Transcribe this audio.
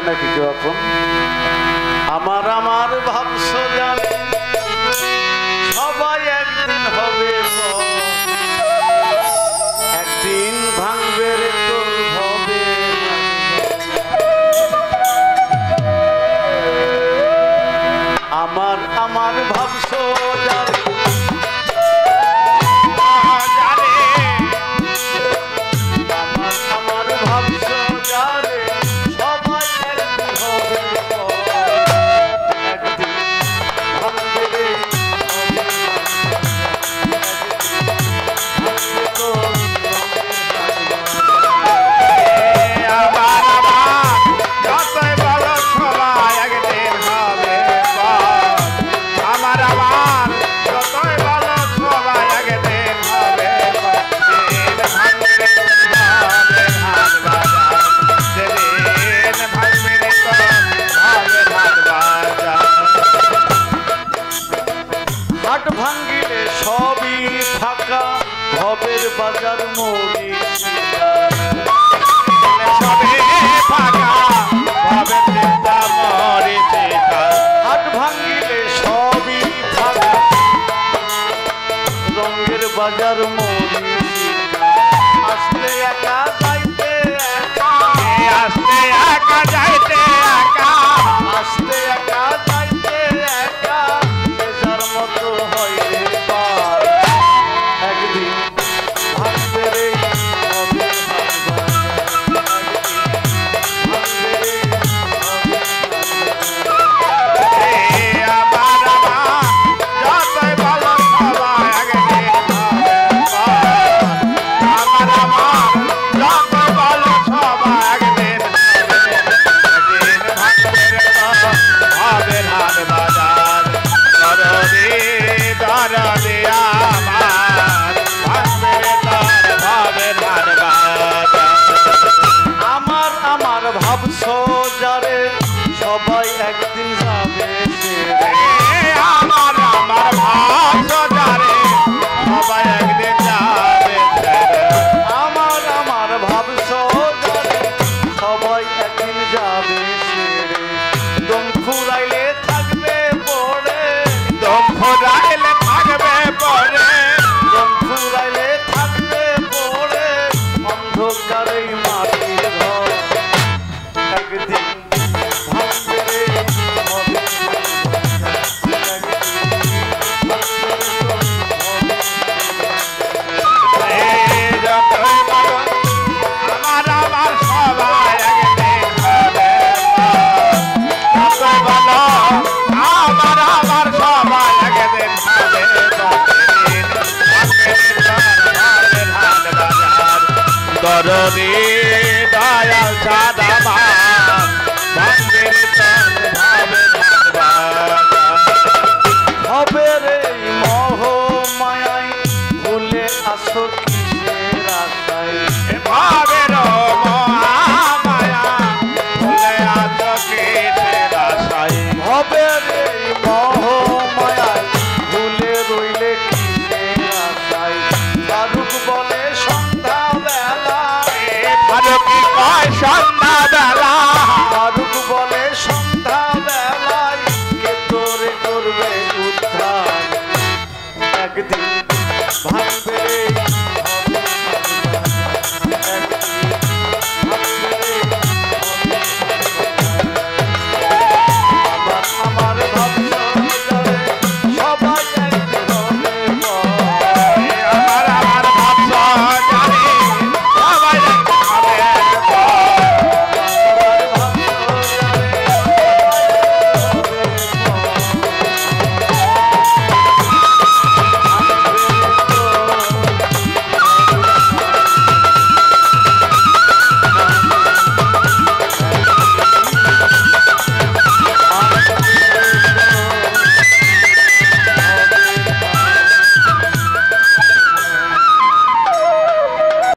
নাকি কেউ এখন? আমার আমার ভাবছো জানি সবাই একদিন হবে, একদিন ভাঙবে রে তোর হবে। আমার আমার ভাবছো জানি ভাঙ্গিলে সবই ফাঁকা, ভবের বাজার মরি হাট ভাঙ্গিলে সবই ফাঁকা, রঙের বাজার মরি আসলে একা যাইতে একা, আসলে একা যাইতে একা, আসলে একা যাইতে একা, যার মতো হয় একদিন ভাঙবে রে হবে। আমার আমার ভাবছো যারে সবাই একদিন যাবে ছেড়ে, আমার আমার ভাবছো যারে সবাই একদিন যাবে ছেড়ে, আমার আমার ভাবছো যারে সবাই একদিন যাবে ছেড়ে, দম ফুরাইলে থাকবে পড়ে, দম ফুরাইলে থাকবে পড়ে, দম ফুরাইলে থাকবে পড়ে, অন্ধকারে মাটির ঘর একদিন ভাঙবে রে হবে। আমার আমার সবাই একদিন হবে, আমার আমার সবাই একদিন হবে, দরদি দয়াল সাদা হবে রে মোহ মায়াই ভুলে আসো কিসের আশায়, ভাবে মায়া ভুলে আসো কিসের আশায়, হবে রে মোহ মায়াই ভুলে রইলে কিসের আশায়, ফারুক বলে সন্ধ্যা বেলা, ফারুক কয় সন্ধ্যা বেলা, ফারুক বলে সন্ধ্যা বেলায় কে তোরে করবে উদ্ধার, একদিন ভাঙবে